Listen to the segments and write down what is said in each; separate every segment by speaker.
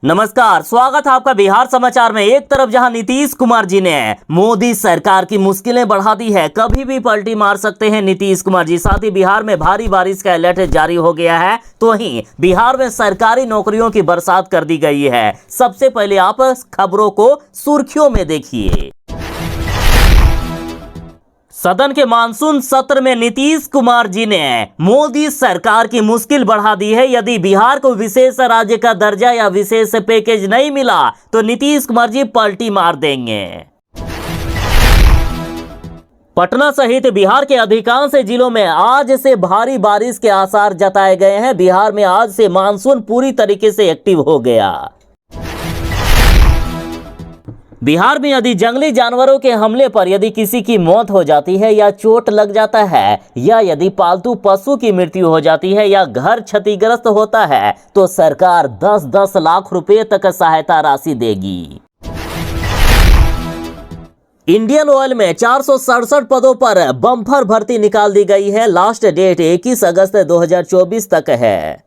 Speaker 1: नमस्कार, स्वागत है आपका बिहार समाचार में। एक तरफ जहां नीतीश कुमार जी ने मोदी सरकार की मुश्किलें बढ़ा दी है, कभी भी पलटी मार सकते हैं नीतीश कुमार जी। साथ ही बिहार में भारी बारिश का अलर्ट जारी हो गया है, तो वहीं बिहार में सरकारी नौकरियों की बरसात कर दी गई है। सबसे पहले आप खबरों को सुर्खियों में देखिए। सदन के मानसून सत्र में नीतीश कुमार जी ने मोदी सरकार की मुश्किल बढ़ा दी है। यदि बिहार को विशेष राज्य का दर्जा या विशेष पैकेज नहीं मिला तो नीतीश कुमार जी पलटी मार देंगे। पटना सहित बिहार के अधिकांश जिलों में आज से भारी बारिश के आसार जताए गए हैं। बिहार में आज से मानसून पूरी तरीके से एक्टिव हो गया। बिहार में यदि जंगली जानवरों के हमले पर यदि किसी की मौत हो जाती है या चोट लग जाता है या यदि पालतू पशु की मृत्यु हो जाती है या घर क्षतिग्रस्त होता है तो सरकार 10-10 लाख रुपए तक सहायता राशि देगी। इंडियन ऑयल में 467 पदों पर बम्पर भर्ती निकाल दी गई है। लास्ट डेट 21 अगस्त 2024 तक है।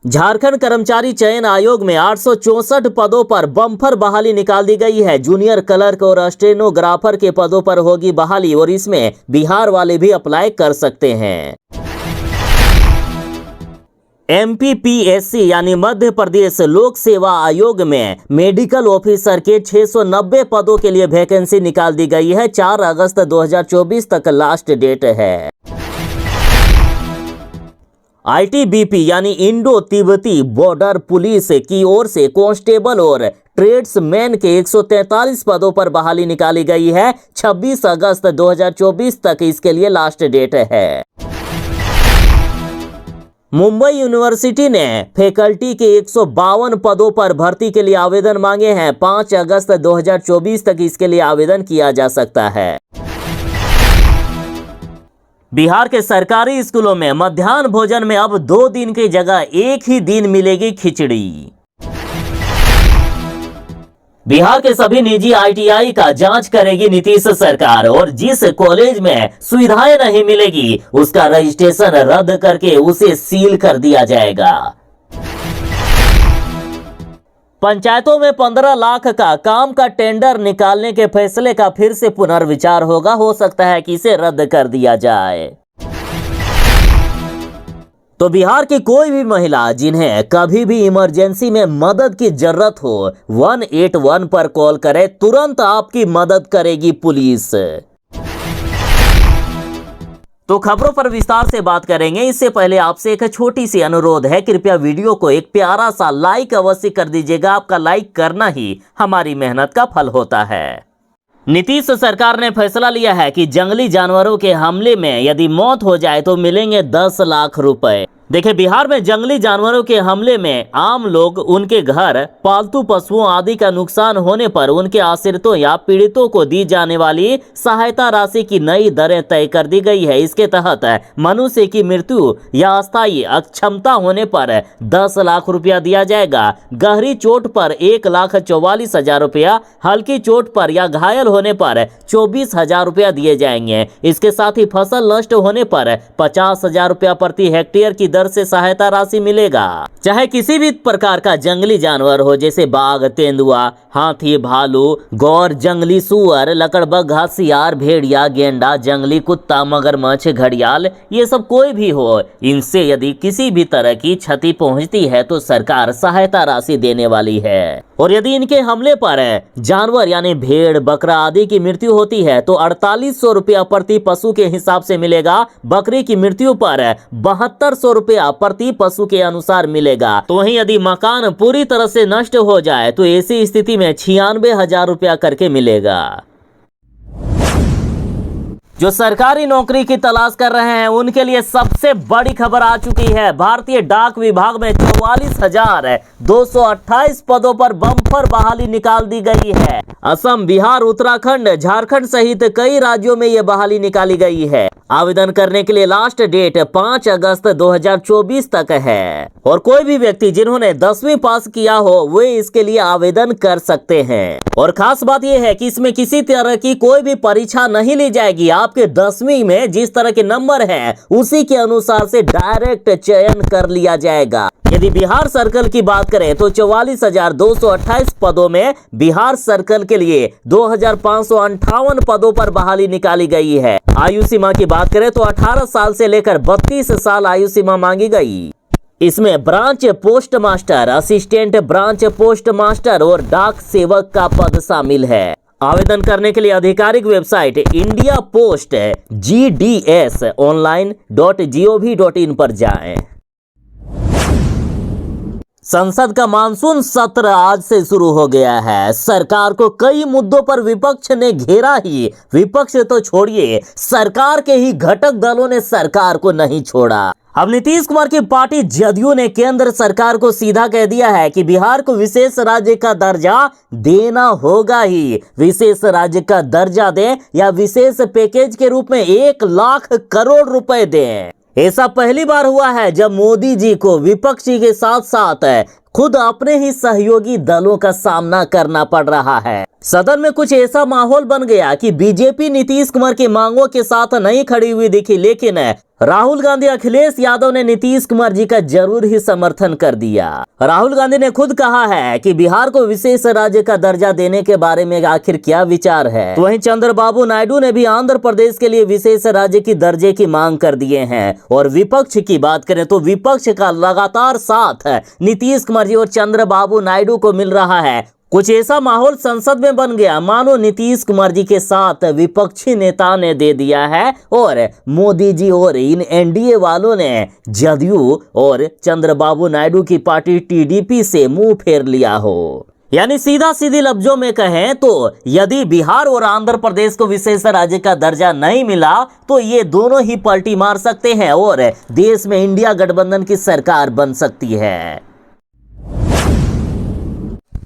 Speaker 1: झारखंड कर्मचारी चयन आयोग में 864 पदों पर बम्पर बहाली निकाल दी गई है। जूनियर क्लर्क और स्टेनोग्राफर के पदों पर होगी बहाली और इसमें बिहार वाले भी अप्लाई कर सकते हैं। MPPSC यानी मध्य प्रदेश लोक सेवा आयोग में मेडिकल ऑफिसर के 690 पदों के लिए वैकेंसी निकाल दी गई है। 4 अगस्त 2024 तक लास्ट डेट है। ITBP यानी इंडो तिब्बती बॉर्डर पुलिस की ओर से कांस्टेबल और ट्रेड्समैन के 143 पदों पर बहाली निकाली गई है। 26 अगस्त 2024 तक इसके लिए लास्ट डेट है। मुंबई यूनिवर्सिटी ने फैकल्टी के 152 पदों पर भर्ती के लिए आवेदन मांगे हैं। 5 अगस्त 2024 तक इसके लिए आवेदन किया जा सकता है। बिहार के सरकारी स्कूलों में मध्याह्न भोजन में अब 2 दिन की जगह 1 ही दिन मिलेगी खिचड़ी। बिहार के सभी निजी ITI का जांच करेगी नीतीश सरकार और जिस कॉलेज में सुविधाएं नहीं मिलेगी उसका रजिस्ट्रेशन रद्द करके उसे सील कर दिया जाएगा। पंचायतों में 15 लाख का काम का टेंडर निकालने के फैसले का फिर से पुनर्विचार होगा। हो सकता है कि इसे रद्द कर दिया जाए। तो बिहार की कोई भी महिला जिन्हें कभी भी इमरजेंसी में मदद की जरूरत हो 181 पर कॉल करें, तुरंत आपकी मदद करेगी पुलिस। तो खबरों पर विस्तार से बात करेंगे। इससे पहले आपसे एक छोटी सी अनुरोध है, कृपया वीडियो को एक प्यारा सा लाइक अवश्य कर दीजिएगा। आपका लाइक करना ही हमारी मेहनत का फल होता है। नीतीश सरकार ने फैसला लिया है कि जंगली जानवरों के हमले में यदि मौत हो जाए तो मिलेंगे 10 लाख रुपए। देखिए, बिहार में जंगली जानवरों के हमले में आम लोग, उनके घर, पालतू पशुओं आदि का नुकसान होने पर उनके आश्रितों या पीड़ितों को दी जाने वाली सहायता राशि की नई दरें तय कर दी गई है। इसके तहत मनुष्य की मृत्यु या अस्थायी अक्षमता होने पर 10 लाख रुपया दिया जाएगा। गहरी चोट पर 1,44,000 रुपया, हल्की चोट पर या घायल होने पर 24,000 रुपया दिए जाएंगे। इसके साथ ही फसल नष्ट होने पर 50,000 रुपया प्रति हेक्टेयर की दर से सहायता राशि मिलेगा। चाहे किसी भी प्रकार का जंगली जानवर हो, जैसे बाघ, तेंदुआ, हाथी, भालू, गौर, जंगली सुअर, लकड़बग्घा, सियार, भेड़िया, गेंडा, जंगली कुत्ता, मगरमच्छ, घड़ियाल, ये सब कोई भी हो, इनसे यदि किसी भी तरह की क्षति पहुंचती है तो सरकार सहायता राशि देने वाली है। और यदि इनके हमले पर जानवर यानी भेड़, बकरा आदि की मृत्यु होती है तो 4800 रुपया प्रति पशु के हिसाब से मिलेगा। बकरी की मृत्यु पर 7200 रुपया प्रति पशु के अनुसार मिलेगा। तो वहीं यदि मकान पूरी तरह से नष्ट हो जाए तो ऐसी स्थिति में 96,000 रुपया करके मिलेगा। जो सरकारी नौकरी की तलाश कर रहे हैं उनके लिए सबसे बड़ी खबर आ चुकी है। भारतीय डाक विभाग में 44,228 पदों पर बम्पर बहाली निकाल दी गई है। असम, बिहार, उत्तराखंड, झारखंड सहित कई राज्यों में यह बहाली निकाली गई है। आवेदन करने के लिए लास्ट डेट 5 अगस्त 2024 तक है और कोई भी व्यक्ति जिन्होंने 10वीं पास किया हो वे इसके लिए आवेदन कर सकते हैं। और खास बात यह है कि इसमें किसी तरह की कोई भी परीक्षा नहीं ली जाएगी। आपके 10वीं में जिस तरह के नंबर है उसी के अनुसार से डायरेक्ट चयन कर लिया जाएगा। यदि बिहार सर्कल की बात करें तो 44,228 पदों में बिहार सर्कल के लिए 2,558 पदों पर बहाली निकाली गई है। आयु सीमा की बात करें तो 18 साल से लेकर 32 साल आयु सीमा मांगी गई। इसमें branch post master, assistant branch post master और डाक सेवक का पद शामिल है। आवेदन करने के लिए आधिकारिक website India post GDS online.gov.in पर जाएं। संसद का मानसून सत्र आज से शुरू हो गया है। सरकार को कई मुद्दों पर विपक्ष ने घेरा ही। विपक्ष तो छोड़िए, सरकार के ही घटक दलों ने सरकार को नहीं छोड़ा। अब नीतीश कुमार की पार्टी जदयू ने केंद्र सरकार को सीधा कह दिया है कि बिहार को विशेष राज्य का दर्जा देना होगा ही। विशेष राज्य का दर्जा दें या विशेष पैकेज के रूप में 1 लाख करोड़ रुपए दें। ऐसा पहली बार हुआ है जब मोदी जी को विपक्षी के साथ साथ खुद अपने ही सहयोगी दलों का सामना करना पड़ रहा है। सदन में कुछ ऐसा माहौल बन गया कि बीजेपी नीतीश कुमार की मांगों के साथ नहीं खड़ी हुई दिखी, लेकिन राहुल गांधी, अखिलेश यादव ने नीतीश कुमार जी का जरूर ही समर्थन कर दिया। राहुल गांधी ने खुद कहा है कि बिहार को विशेष राज्य का दर्जा देने के बारे में आखिर क्या विचार है। तो वहीं चंद्रबाबू नायडू ने भी आंध्र प्रदेश के लिए विशेष राज्य की दर्जे की मांग कर दिए हैं। और विपक्ष की बात करें तो विपक्ष का लगातार साथ नीतीश कुमार जी और चंद्रबाबू नायडू को मिल रहा है। कुछ ऐसा माहौल संसद में बन गया मानो नीतीश कुमार जी के साथ विपक्षी नेता ने दे दिया है और मोदी जी और इन एनडीए वालों ने जदयू और चंद्रबाबू नायडू की पार्टी टीडीपी से मुंह फेर लिया हो। यानी सीधा सीधी लफ्जों में कहें तो यदि बिहार और आंध्र प्रदेश को विशेष राज्य का दर्जा नहीं मिला तो ये दोनों ही पलटी मार सकते हैं और देश में इंडिया गठबंधन की सरकार बन सकती है।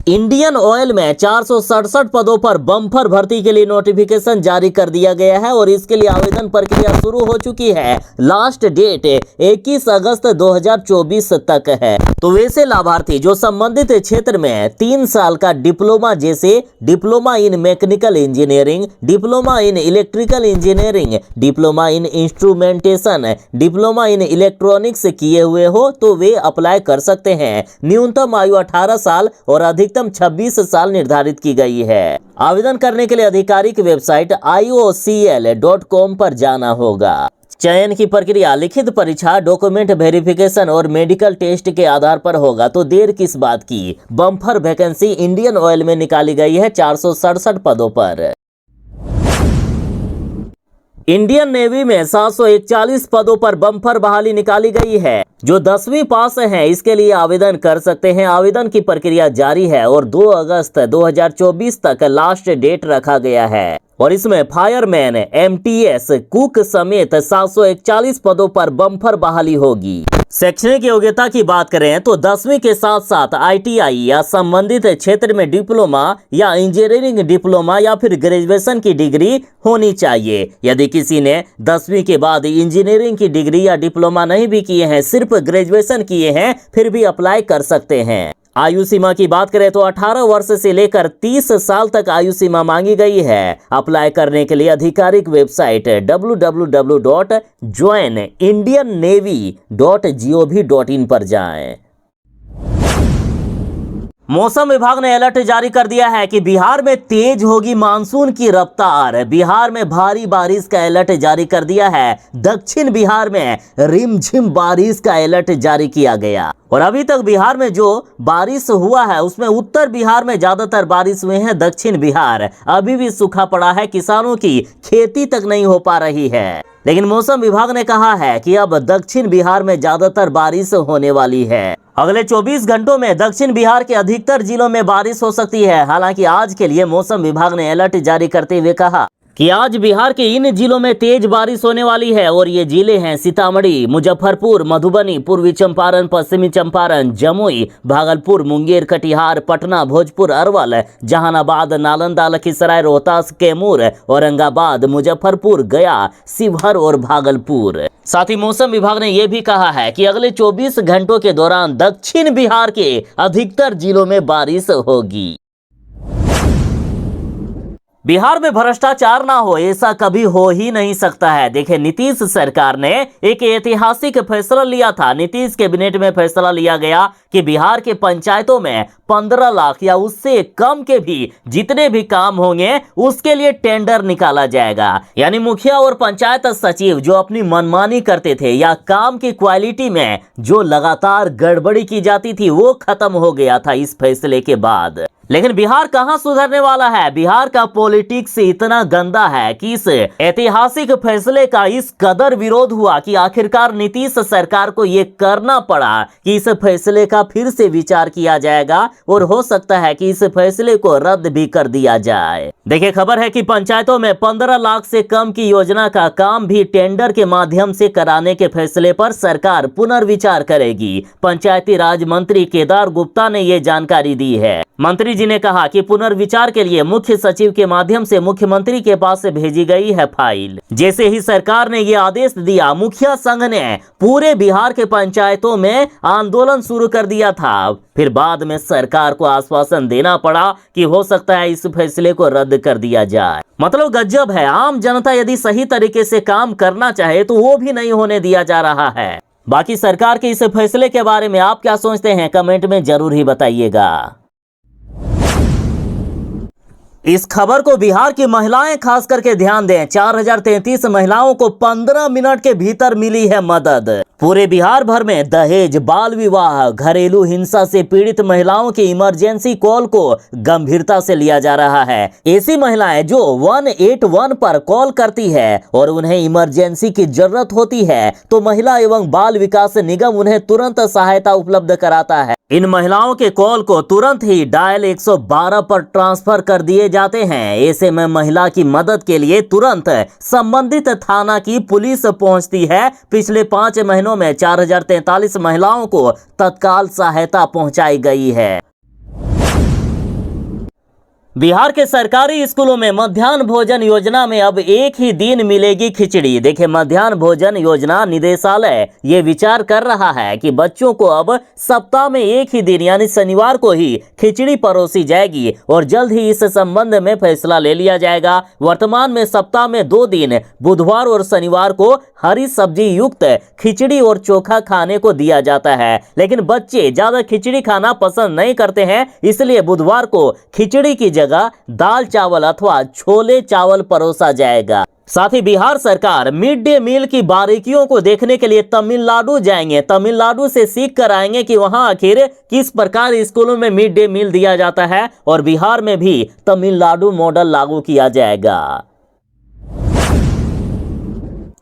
Speaker 1: इंडियन ऑयल में 467 पदों पर बम्पर भर्ती के लिए नोटिफिकेशन जारी कर दिया गया है और इसके लिए आवेदन प्रक्रिया शुरू हो चुकी है। लास्ट डेट 21 अगस्त 2024 तक है। तो वैसे लाभार्थी जो संबंधित क्षेत्र में 3 साल का डिप्लोमा जैसे diploma in mechanical engineering, diploma in electrical engineering, diploma in instrumentation, diploma in electronics किए हुए हो तो वे अप्लाई कर सकते हैं। न्यूनतम आयु 18 साल और अधिकतम 26 साल निर्धारित की गई है। आवेदन करने के लिए आधिकारिक वेबसाइट iocl.com पर जाना होगा। चयन की प्रक्रिया लिखित परीक्षा, डॉक्यूमेंट वेरिफिकेशन और मेडिकल टेस्ट के आधार पर होगा। तो देर किस बात की। बम्पर वैकेंसी इंडियन ऑयल में निकाली गई है 467 पदों पर। इंडियन नेवी में 741 पदों पर बम्पर बहाली निकाली गई है। जो 10वीं पास हैं इसके लिए आवेदन कर सकते हैं। आवेदन की प्रक्रिया जारी है और 2 अगस्त 2024 तक लास्ट डेट रखा गया है और इसमें फायरमैन, MTS, कुक समेत 741 पदों पर बम्पर बहाली होगी। शैक्षणिक योग्यता की बात करें तो 10वीं के साथ साथ ITI या संबंधित क्षेत्र में डिप्लोमा या इंजीनियरिंग डिप्लोमा या फिर ग्रेजुएशन की डिग्री होनी चाहिए। यदि किसी ने 10वीं के बाद इंजीनियरिंग की डिग्री या डिप्लोमा नहीं भी किए हैं, सिर्फ ग्रेजुएशन किए हैं, फिर भी अप्लाई कर सकते हैं। आयु सीमा की बात करें तो 18 वर्ष से लेकर 30 साल तक आयु सीमा मांगी गई है। अप्लाई करने के लिए आधिकारिक वेबसाइट www.joinindiannavy.gov.in पर जाएं। मौसम विभाग ने अलर्ट जारी कर दिया है कि बिहार में तेज होगी मानसून की रफ्तार। बिहार में भारी बारिश का अलर्ट जारी कर दिया है। दक्षिण बिहार में रिमझिम बारिश का अलर्ट जारी किया गया और अभी तक बिहार में जो बारिश हुआ है उसमें उत्तर बिहार में ज्यादातर बारिश हुए हैं। दक्षिण बिहार अभी भी सूखा पड़ा है, किसानों की खेती तक नहीं हो पा रही है। लेकिन मौसम विभाग ने कहा है कि अब दक्षिण बिहार में ज्यादातर बारिश होने वाली है। अगले 24 घंटों में दक्षिण बिहार के अधिकतर जिलों में बारिश हो सकती है। हालांकि आज के लिए मौसम विभाग ने अलर्ट जारी करते हुए कहा कि आज बिहार के इन जिलों में तेज बारिश होने वाली है और ये जिले हैं सीतामढ़ी, मुजफ्फरपुर, मधुबनी, पूर्वी चंपारण, पश्चिमी चंपारण, जमुई, भागलपुर, मुंगेर, कटिहार, पटना, भोजपुर, अरवल, जहानाबाद, नालंदा, लखीसराय, रोहतास, कैमूर, औरंगाबाद, मुजफ्फरपुर, गया, शिवहर और भागलपुर। साथ ही मौसम विभाग ने यह भी कहा है कि अगले 24 घंटों के दौरान दक्षिण बिहार के अधिकतर जिलों में बारिश होगी। बिहार में भ्रष्टाचार ना हो ऐसा कभी हो ही नहीं सकता है। देखिए, नीतीश सरकार ने एक ऐतिहासिक फैसला लिया था। नीतीश कैबिनेट में फैसला लिया गया कि बिहार के पंचायतों में 15 लाख या उससे कम के भी जितने भी काम होंगे उसके लिए टेंडर निकाला जाएगा। यानी मुखिया और पंचायत सचिव जो अपनी मनमानी करते थे या काम की क्वालिटी में जो लगातार गड़बड़ी की जाती थी वो खत्म हो गया था इस फैसले के बाद। लेकिन बिहार कहां सुधरने वाला है। बिहार का पॉलिटिक्स इतना गंदा है कि इस ऐतिहासिक फैसले का इस कदर विरोध हुआ कि आखिरकार नीतीश सरकार को यह करना पड़ा कि इस फैसले का फिर से विचार किया जाएगा और हो सकता है कि इस फैसले को रद्द भी कर दिया जाए। देखिए, खबर है कि पंचायतों में 15 लाख से कम की योजना का काम भी टेंडर के माध्यम से कराने के फैसले पर सरकार पुनर्विचार करेगी। पंचायती राज मंत्री केदार गुप्ता ने यह जानकारी दी है। मंत्री जी ने कहा कि पुनर्विचार के लिए मुख्य सचिव के माध्यम से मुख्यमंत्री के पास से भेजी गई है फाइल। जैसे ही सरकार ने ये आदेश दिया, मुखिया संघ ने पूरे बिहार के पंचायतों में आंदोलन शुरू कर दिया था। फिर बाद में सरकार को आश्वासन देना पड़ा कि हो सकता है इस फैसले को रद्द कर दिया जाए। मतलब गजब है। आम जनता यदि सही तरीके से काम करना चाहे तो वो भी नहीं होने दिया जा रहा है। बाकी सरकार के इस फैसले के बारे में आप क्या सोचते हैं, कमेंट में जरूर ही बताइएगा। इस खबर को बिहार की महिलाएं खास करके ध्यान दें। 4033 महिलाओं को 15 मिनट के भीतर मिली है मदद। पूरे बिहार भर में दहेज, बाल विवाह, घरेलू हिंसा से पीड़ित महिलाओं की इमरजेंसी कॉल को गंभीरता से लिया जा रहा है। ऐसी महिलाएं जो 181 पर कॉल करती है और उन्हें इमरजेंसी की जरूरत होती है तो महिला एवं बाल विकास निगम उन्हें तुरंत सहायता उपलब्ध कराता है। इन महिलाओं के कॉल को तुरंत ही डायल 112 पर ट्रांसफर कर दिए जाते हैं। ऐसे में महिला की मदद के लिए तुरंत संबंधित थाना की पुलिस पहुंचती है। पिछले 5 महीनों में 4043 महिलाओं को तत्काल सहायता पहुंचाई गई है। बिहार के सरकारी स्कूलों में मध्याह्न भोजन योजना में अब एक ही दिन मिलेगी खिचड़ी। देखिए, मध्याह्न भोजन योजना निदेशालय ये विचार कर रहा है कि बच्चों को अब सप्ताह में एक ही दिन यानी शनिवार को ही खिचड़ी परोसी जाएगी और जल्द ही इस संबंध में फैसला ले लिया जाएगा। वर्तमान में सप्ताह में 2 दिन बुधवार और शनिवार को हरी सब्जी युक्त खिचड़ी और चोखा खाने को दिया जाता है, लेकिन बच्चे ज्यादा खिचड़ी खाना पसंद नहीं करते हैं, इसलिए बुधवार को खिचड़ी की जगह दाल चावल अथवा छोले चावल परोसा जाएगा। साथ ही बिहार सरकार मिड डे मील की बारीकियों को देखने के लिए तमिलनाडु जाएंगे। तमिलनाडु से सीख कर आएंगे कि वहां आखिर किस प्रकार स्कूलों में मिड डे मील दिया जाता है और बिहार में भी तमिलनाडु मॉडल लागू किया जाएगा।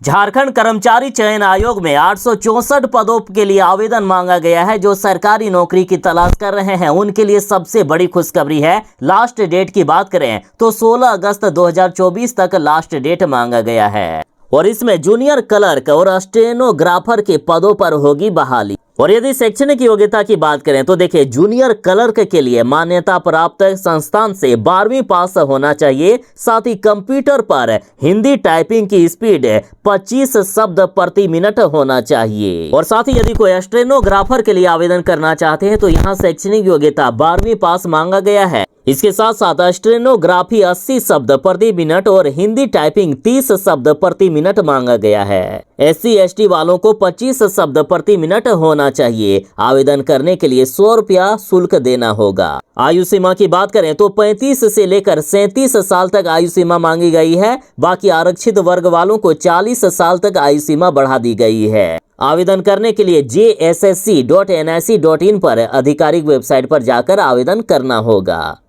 Speaker 1: झारखंड कर्मचारी चयन आयोग में 864 पदों के लिए आवेदन मांगा गया है। जो सरकारी नौकरी की तलाश कर रहे हैं उनके लिए सबसे बड़ी खुशखबरी है। लास्ट डेट की बात करें तो 16 अगस्त 2024 तक लास्ट डेट मांगा गया है और इसमें जूनियर क्लर्क और स्टेनोग्राफर के पदों पर होगी बहाली। और यदि शैक्षणिक योग्यता की बात करें तो देखिए, जूनियर क्लर्क के लिए मान्यता प्राप्त संस्थान से 12वीं पास होना चाहिए। साथ ही कंप्यूटर पर हिंदी टाइपिंग की स्पीड 25 शब्द प्रति मिनट होना चाहिए। और साथ ही यदि कोई स्टेनोग्राफर के लिए आवेदन करना चाहते हैं तो यहाँ शैक्षणिक योग्यता 12वीं पास मांगा गया है। इसके साथ साथ स्टेनोग्राफी 80 शब्द प्रति मिनट और हिंदी टाइपिंग 30 शब्द प्रति मिनट मांगा गया है। SC ST वालों को 25 शब्द प्रति मिनट होना चाहिए। आवेदन करने के लिए 100 रुपया शुल्क देना होगा। आयु सीमा की बात करें तो 35 से लेकर 37 साल तक आयु सीमा मांगी गई है। बाकी आरक्षित वर्ग वालों को 40 साल तक आयु सीमा बढ़ा दी गई है। आवेदन करने के लिए jssc.nic.in पर आधिकारिक वेबसाइट पर जाकर आवेदन करना होगा।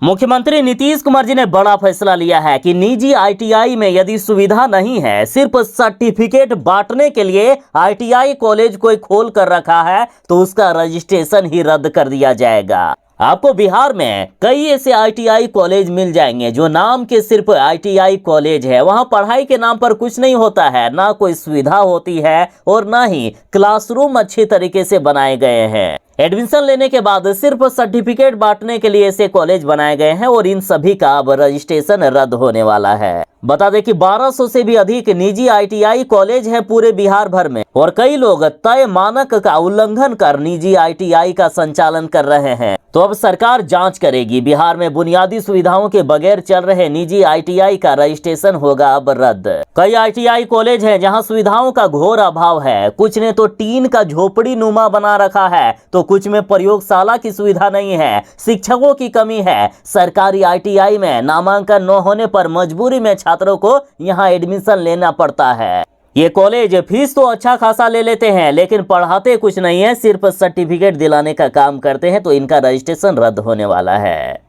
Speaker 1: मुख्यमंत्री नीतीश कुमार जी ने बड़ा फैसला लिया है कि निजी ITI में यदि सुविधा नहीं है, सिर्फ सर्टिफिकेट बांटने के लिए ITI कॉलेज कोई खोल कर रखा है तो उसका रजिस्ट्रेशन ही रद्द कर दिया जाएगा। आपको बिहार में कई ऐसे ITI कॉलेज मिल जाएंगे जो नाम के सिर्फ ITI कॉलेज है। वहां पढ़ाई के नाम पर कुछ नहीं होता है, ना कोई सुविधा होती है और ना ही क्लासरूम अच्छी तरीके से बनाए गए हैं। एडमिशन लेने के बाद सिर्फ सर्टिफिकेट बांटने के लिए ऐसे कॉलेज बनाए गए हैं और इन सभी का अब रजिस्ट्रेशन रद्द होने वाला है। बता दें कि 1200 से भी अधिक निजी ITI कॉलेज हैं पूरे बिहार भर में और कई लोग तय मानक का उल्लंघन कर निजी ITI का संचालन कर रहे हैं। तो अब सरकार जांच करेगी। बिहार में बुनियादी सुविधाओं के बगैर चल रहे निजी ITI का रजिस्ट्रेशन होगा अब रद्द। कई ITI कॉलेज हैं जहां सुविधाओं का घोर अभाव है। कुछ ने तो टीन का झोपड़ी नुमा बना रखा है तो कुछ में प्रयोगशाला की सुविधा नहीं है, शिक्षकों की कमी है। सरकारी ITI में नामांकन न होने पर मजबूरी में छात्रों को यहां एडमिशन लेना पड़ता है। ये कॉलेज फीस तो अच्छा खासा ले लेते हैं लेकिन पढ़ाते कुछ नहीं है, सिर्फ सर्टिफिकेट दिलाने का काम करते हैं। तो इनका रजिस्ट्रेशन रद्द होने वाला है।